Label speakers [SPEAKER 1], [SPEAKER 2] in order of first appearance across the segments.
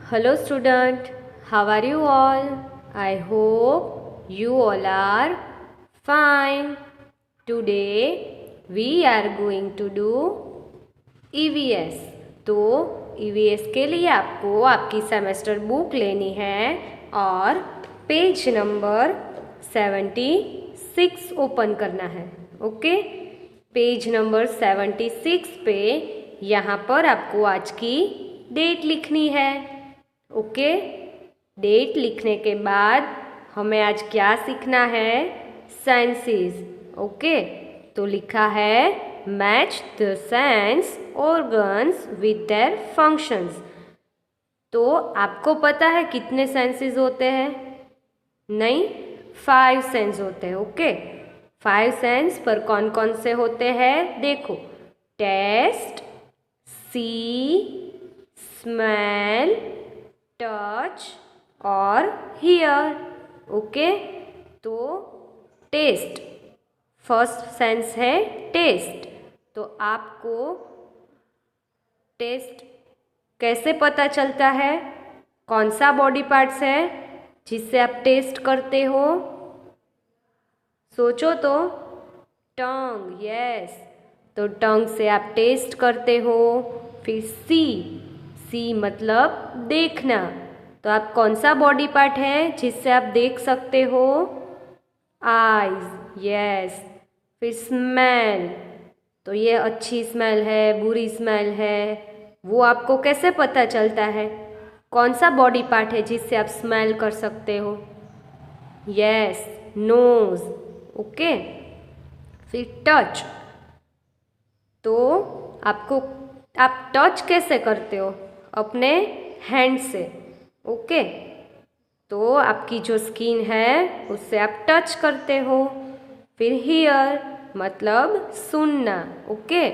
[SPEAKER 1] Hello student, how are you all? I hope you all are fine. Today we are going to do EVS. तो EVS के लिए आपको आपकी semester book लेनी है और पेज नंबर 76 ओपन करना है। ओके, पेज नंबर 76 पे यहाँ पर आपको आज की डेट लिखनी है। ओके, डेट लिखने के बाद हमें आज क्या सीखना है? सेंसेस। ओके, तो लिखा है match the sense organs with their functions. तो आपको पता है कितने सेंसेस होते हैं? नहीं, 5 सेंस होते हैं। ओके, 5 सेंस पर कौन कौन से होते हैं? देखो, टेस्ट, सी, स्मेल, टच और हियर। ओके, तो टेस्ट फर्स्ट सेंस है टेस्ट। तो आपको टेस्ट कैसे पता चलता है? कौन सा बॉडी पार्ट्स है जिससे आप टेस्ट करते हो? सोचो तो। टंग, यस, तो टंग से आप टेस्ट करते हो। फिर सी, सी मतलब देखना। तो आप कौन सा बॉडी पार्ट है जिससे आप देख सकते हो? Eyes, yes. फिर स्मेल, तो ये अच्छी स्मेल है, बुरी स्मेल है, वो आपको कैसे पता चलता है? कौन सा बॉडी पार्ट है जिससे आप स्मेल कर सकते हो? Yes, nose. ओके, फिर टच, तो आप टच कैसे करते हो? अपने हैंड से। ओके, तो आपकी जो स्किन है उससे आप टच करते हो। फिर हियर मतलब सुनना। ओके,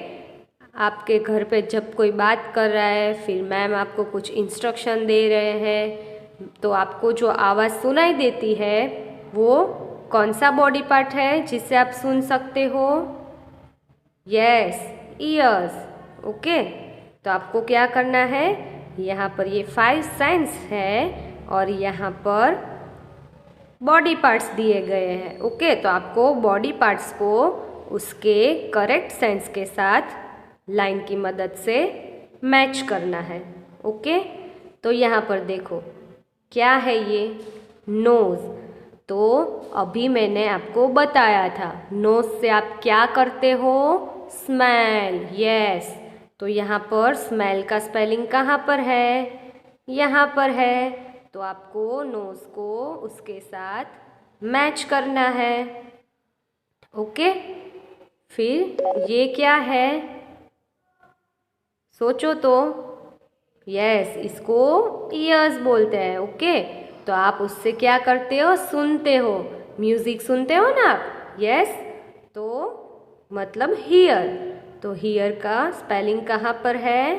[SPEAKER 1] आपके घर पे जब कोई बात कर रहा है, फिर मैम आपको कुछ इंस्ट्रक्शन दे रहे हैं, तो आपको जो आवाज़ सुनाई देती है वो कौन सा बॉडी पार्ट है जिससे आप सुन सकते हो? Yes, years. ओके, तो आपको क्या करना है? यहाँ पर ये 5 सेंस है और यहाँ पर बॉडी पार्ट्स दिए गए हैं। ओके, तो आपको बॉडी पार्ट्स को उसके करेक्ट सेंस के साथ लाइन की मदद से मैच करना है। ओके, तो यहाँ पर देखो क्या है ये? नोज़। तो अभी मैंने आपको बताया था नोज़ से आप क्या करते हो? Smell, yes. तो यहाँ पर स्मेल का स्पेलिंग कहाँ पर है? यहाँ पर है। तो आपको नोज़ को उसके साथ मैच करना है। ओके, फिर ये क्या है? सोचो तो। यस, इसको ईयर्स बोलते हैं। ओके, तो आप उससे क्या करते हो? सुनते हो, म्यूजिक सुनते हो ना आप? यस, तो मतलब हियर। तो हियर का स्पेलिंग कहाँ पर है?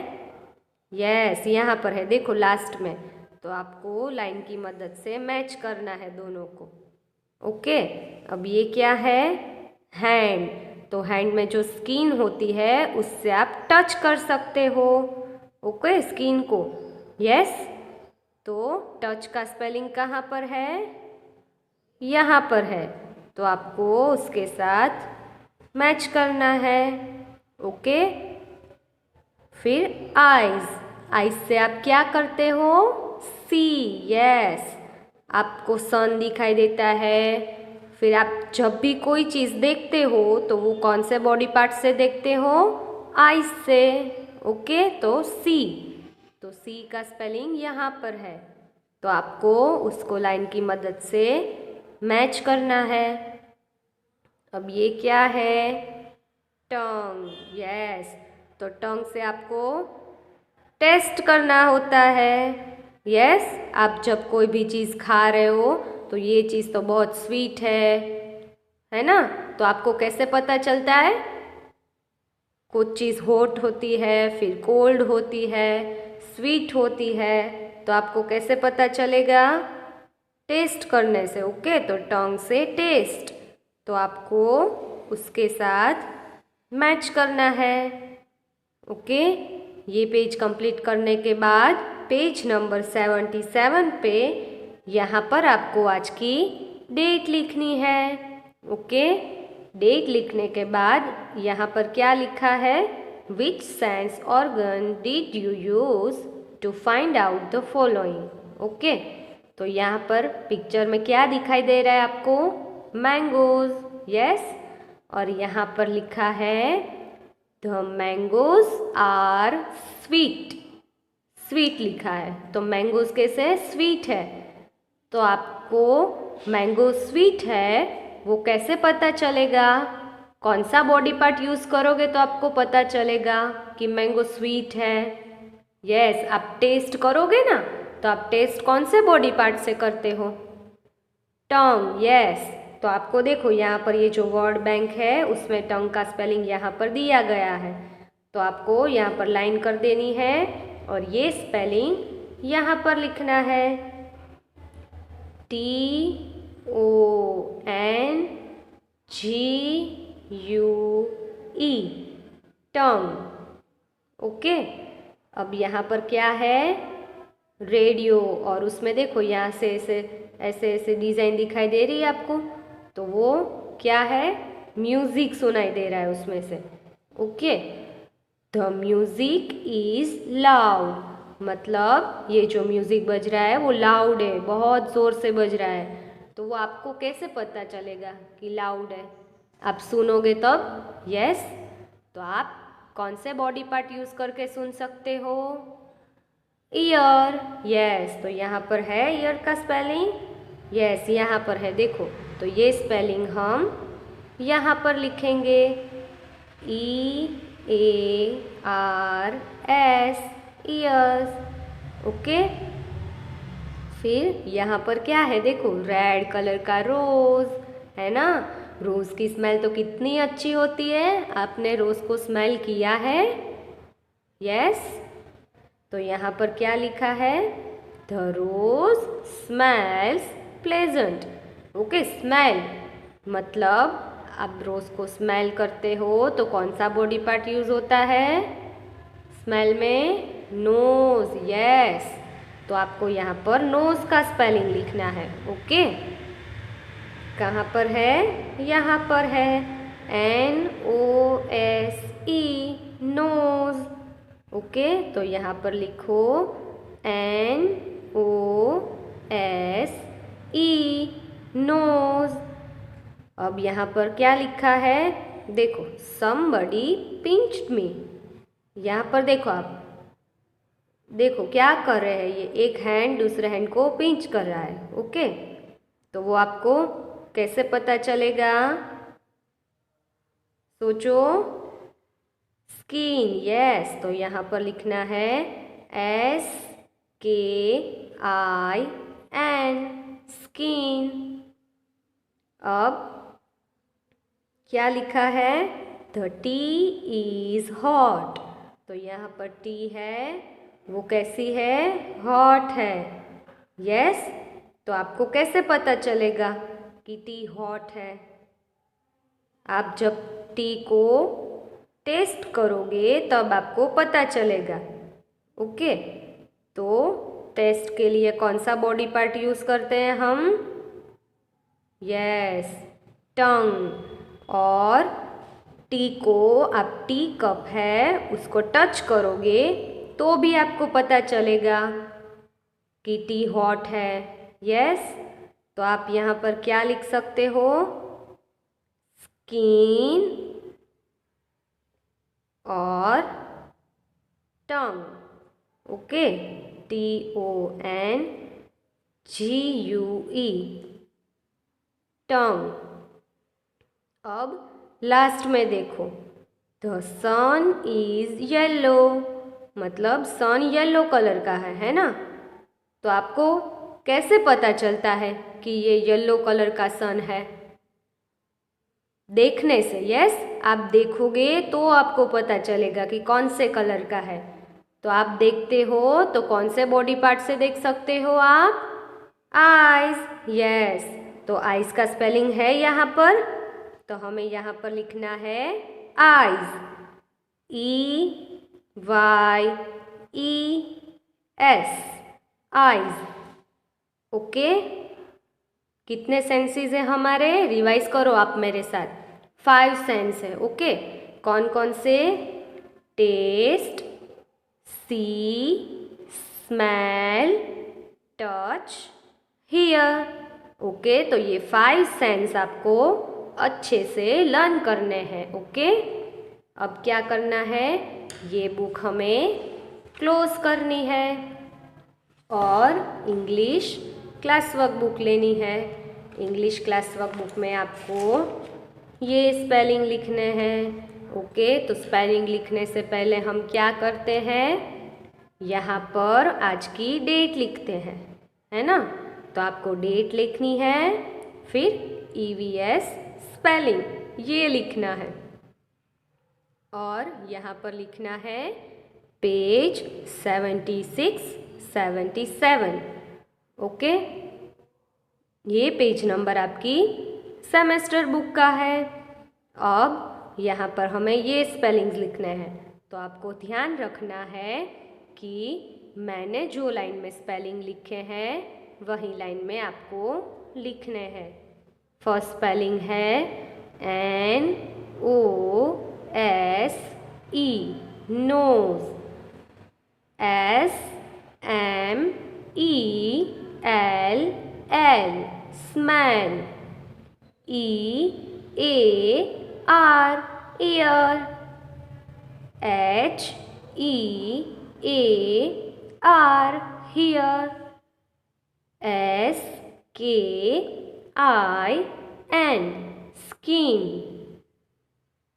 [SPEAKER 1] यस, यहाँ पर है, देखो लास्ट में। तो आपको लाइन की मदद से मैच करना है दोनों को। ओके, अब ये क्या है? हैंड। तो हैंड में जो स्किन होती है उससे आप टच कर सकते हो। ओके, स्किन को। यस, तो टच का स्पेलिंग कहाँ पर है? यहाँ पर है। तो आपको उसके साथ मैच करना है। ओके, फिर आइज। आइज से आप क्या करते हो? सी, यस, आपको सन दिखाई देता है। फिर आप जब भी कोई चीज़ देखते हो तो वो कौन से बॉडी पार्ट से देखते हो? आइज से। ओके, तो सी। तो सी का स्पेलिंग यहाँ पर है। तो आपको उसको लाइन की मदद से मैच करना है। अब ये क्या है? टंग, यस। तो टंग से आपको टेस्ट करना होता है। यस, आप जब कोई भी चीज़ खा रहे हो तो ये चीज़ तो बहुत स्वीट है ना? तो आपको कैसे पता चलता है? कुछ चीज़ हॉट होती है, फिर कोल्ड होती है, स्वीट होती है, तो आपको कैसे पता चलेगा? टेस्ट करने से। ओके, तो टंग से टेस्ट। तो आपको उसके साथ मैच करना है। ओके, ये पेज कंप्लीट करने के बाद पेज नंबर 77 पे यहाँ पर आपको आज की डेट लिखनी है। ओके, डेट लिखने के बाद यहाँ पर क्या लिखा है, which sense organ did you use to find out the following. Okay, तो यहाँ पर पिक्चर में क्या दिखाई दे रहा है आपको, मैंगोज, यस। और यहाँ पर लिखा है the mangoes are sweet, sweet लिखा है, तो मैंगोज कैसे स्वीट है। तो आपको मैंगो स्वीट है वो कैसे पता चलेगा, कौन सा बॉडी पार्ट यूज़ करोगे तो आपको पता चलेगा कि मैंगो स्वीट है। यस, आप टेस्ट करोगे ना, तो आप टेस्ट कौन से बॉडी पार्ट से करते हो, टंग, यस। तो आपको देखो यहाँ पर ये जो वर्ड बैंक है उसमें टंग का स्पेलिंग यहाँ पर दिया गया है, तो आपको यहाँ पर लाइन कर देनी है और ये स्पेलिंग यहाँ पर लिखना है, TONGUE, टंग। ओके, अब यहाँ पर क्या है, रेडियो, और उसमें देखो यहाँ से ऐसे ऐसे डिज़ाइन दिखाई दे रही है आपको, तो वो क्या है, म्यूज़िक सुनाई दे रहा है उसमें से। Okay, the music is loud, मतलब ये जो म्यूज़िक बज रहा है वो लाउड है, बहुत ज़ोर से बज रहा है। तो वो आपको कैसे पता चलेगा कि लाउड है, आप सुनोगे तब, यस। तो आप कौन से बॉडी पार्ट यूज़ करके सुन सकते हो, ईयर, यस। तो यहाँ पर है ईयर का स्पेलिंग, यस, यहाँ पर है देखो, तो ये स्पेलिंग हम यहाँ पर लिखेंगे, EARS, ईयर्स। ओके, फिर यहाँ पर क्या है देखो, रेड कलर का रोज़ है ना, रोज़ की स्मेल तो कितनी अच्छी होती है, आपने रोज़ को स्मेल किया है, यस। तो यहाँ पर क्या लिखा है, the rose smells pleasant. Okay, smell मतलब आप रोज़ को स्मेल करते हो तो कौन सा बॉडी पार्ट यूज़ होता है स्मेल में, नोज, यस। तो आपको यहाँ पर नोज का स्पेलिंग लिखना है। ओके, कहाँ पर है, यहाँ पर है, NOSE, नोज। ओके, तो यहाँ पर लिखो NOSE, नोज। अब यहाँ पर क्या लिखा है देखो, somebody pinched me। यहाँ पर देखो, आप देखो क्या कर रहे हैं, ये एक हैंड दूसरे हैंड को पिंच कर रहा है। ओके, तो वो आपको कैसे पता चलेगा, सोचो, स्किन, यस। तो यहाँ पर लिखना है SKIN, स्किन। अब क्या लिखा है, द टी इज़ हॉट। तो यहाँ पर टी है वो कैसी है, हॉट है, यस। तो आपको कैसे पता चलेगा कि टी हॉट है, आप जब टी को टेस्ट करोगे तब आपको पता चलेगा। ओके, तो टेस्ट के लिए कौन सा बॉडी पार्ट यूज़ करते हैं हम, यस, टंग। और टी को आप टी कप है उसको टच करोगे तो भी आपको पता चलेगा कि टी हॉट है, यस। तो आप यहाँ पर क्या लिख सकते हो, स्किन और टंग। ओके, TONGUE, टंग। अब लास्ट में देखो, द सन इज़ येलो, मतलब सन येलो कलर का है ना। तो आपको कैसे पता चलता है कि ये येलो कलर का सन है, देखने से, यस। आप देखोगे तो आपको पता चलेगा कि कौन से कलर का है। तो आप देखते हो तो कौन से बॉडी पार्ट से देख सकते हो आप, आइज, यस। तो आइज का स्पेलिंग है यहाँ पर, तो हमें यहाँ पर लिखना है eyes, EYE, S eyes. Okay, कितने सेंसेस है हमारे? रिवाइज करो आप मेरे साथ। 5 सेंस है। ओके, कौन कौन से? Taste, see, smell, touch, hear. Okay, तो ये 5 सेंस आपको अच्छे से लर्न करने हैं। ओके, अब क्या करना है? ये बुक हमें क्लोज करनी है और इंग्लिश क्लास वर्क बुक लेनी है। इंग्लिश क्लास वर्क बुक में आपको ये स्पेलिंग लिखने हैं। ओके, तो स्पेलिंग लिखने से पहले हम क्या करते हैं? यहाँ पर आज की डेट लिखते हैं, है ना? तो आपको डेट लिखनी है, फिर EVS स्पेलिंग ये लिखना है और यहाँ पर लिखना है पेज 76 77। ओके, ये पेज नंबर आपकी सेमेस्टर बुक का है। अब यहाँ पर हमें ये स्पेलिंग्स लिखने हैं, तो आपको ध्यान रखना है कि मैंने जो लाइन में स्पेलिंग लिखे हैं वही लाइन में आपको लिखने हैं। फर्स्ट स्पेलिंग है NOSE nose, SMELL smell, EAR ear, HEAR here, SKIN skin,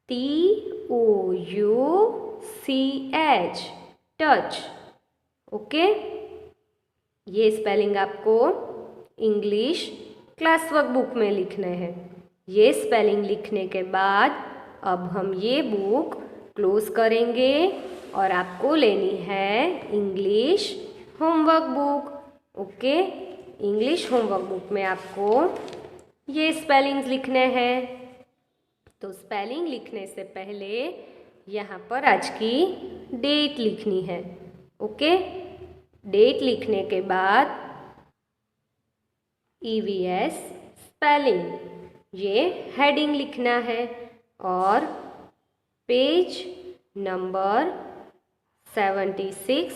[SPEAKER 1] TOUCH touch। Okay, ये स्पेलिंग आपको इंग्लिश क्लास वर्क बुक में लिखने हैं। ये स्पेलिंग लिखने के बाद अब हम ये बुक क्लोज करेंगे और आपको लेनी है English homework book. Okay, English homework book में आपको ये स्पेलिंग्स लिखने हैं। तो स्पेलिंग लिखने से पहले यहाँ पर आज की डेट लिखनी है। ओके, डेट लिखने के बाद EVS स्पेलिंग ये हेडिंग लिखना है और पेज नंबर 76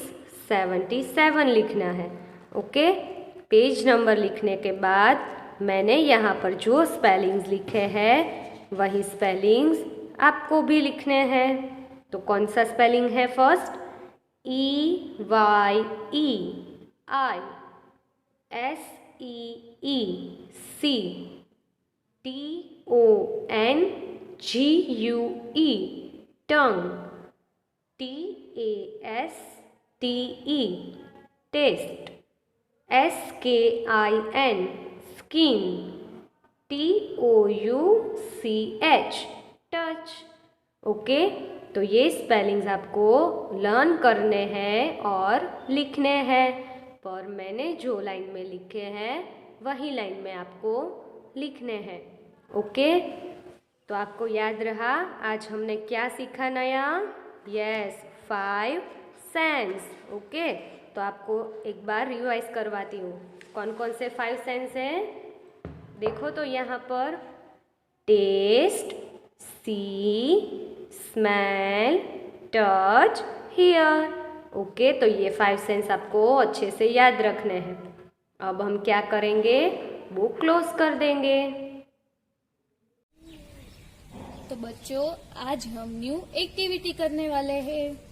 [SPEAKER 1] 77 लिखना है। ओके, पेज नंबर लिखने के बाद मैंने यहाँ पर जो स्पेलिंग्स लिखे हैं वही स्पेलिंग्स आपको भी लिखने हैं। तो कौन सा स्पेलिंग है? First EYEISEEC TONGUE TASTE taste, SKIN skin, TOUCH touch. Okay, तो ये स्पेलिंग्स आपको लर्न करने हैं और लिखने हैं, पर मैंने जो लाइन में लिखे हैं वही लाइन में आपको लिखने हैं। ओके, तो आपको याद रहा आज हमने क्या सीखा नया? Yes, 5 sense. ओके, तो आपको एक बार रिवाइज करवाती हूँ। कौन कौन से 5 सेंस हैं? देखो तो यहाँ पर taste, see, smell, touch, hear. Okay, तो ये 5 सेंस आपको अच्छे से याद रखने हैं। अब हम क्या करेंगे? बुक क्लोज कर देंगे।
[SPEAKER 2] तो बच्चों, आज हम न्यू एक्टिविटी करने वाले हैं।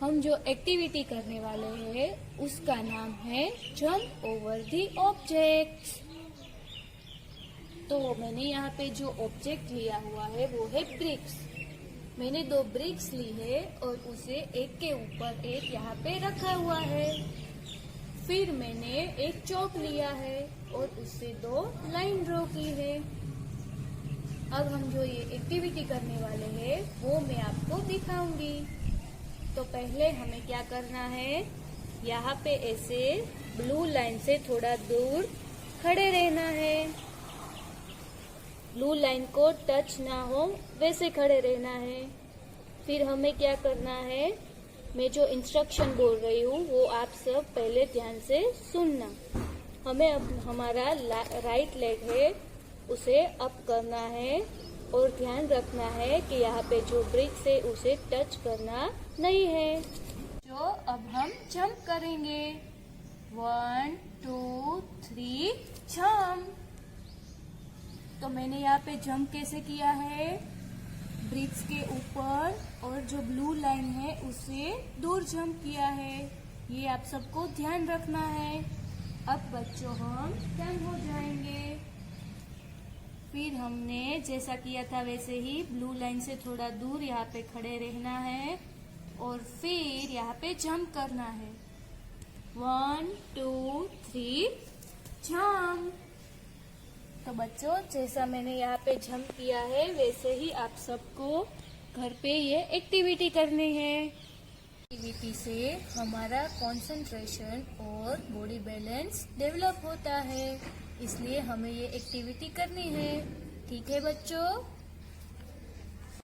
[SPEAKER 2] हम जो एक्टिविटी करने वाले हैं उसका नाम है जंप ओवर दी ऑब्जेक्ट्स। तो मैंने यहाँ पे जो ऑब्जेक्ट लिया हुआ है वो है ब्रिक्स। मैंने 2 ब्रिक्स ली है और उसे एक के ऊपर एक यहाँ पे रखा हुआ है। फिर मैंने एक चौक लिया है और उससे 2 लाइन ड्रॉ की है। अब हम जो ये एक्टिविटी करने वाले हैं वो मैं आपको दिखाऊंगी। तो पहले हमें क्या करना है? यहाँ पे ऐसे ब्लू लाइन से थोड़ा दूर खड़े रहना है। ब्लू लाइन को टच ना हो वैसे खड़े रहना है। फिर हमें क्या करना है? मैं जो इंस्ट्रक्शन बोल रही हूँ वो आप सब पहले ध्यान से सुनना। हमें अब हमारा राइट लेग है उसे अप करना है और ध्यान रखना है कि यहाँ पे जो ब्रिक्स है उसे टच करना नहीं है। जो अब हम जंप करेंगे, 1 2 3 जंप। तो मैंने यहाँ पे जंप कैसे किया है, ब्रिक्स के ऊपर और जो ब्लू लाइन है उससे दूर जंप किया है। ये आप सबको ध्यान रखना है। अब बच्चों हम डन हो जाएंगे। फिर हमने जैसा किया था वैसे ही ब्लू लाइन से थोड़ा दूर यहाँ पे खड़े रहना है और फिर यहाँ पे जंप करना है, 1 2 3 जंप। तो बच्चों जैसा मैंने यहाँ पे जंप किया है वैसे ही आप सबको घर पे ये एक्टिविटी करनी है। एक्टिविटी से हमारा कंसंट्रेशन और बॉडी बैलेंस डेवलप होता है, इसलिए हमें ये एक्टिविटी करनी है। ठीक है बच्चों।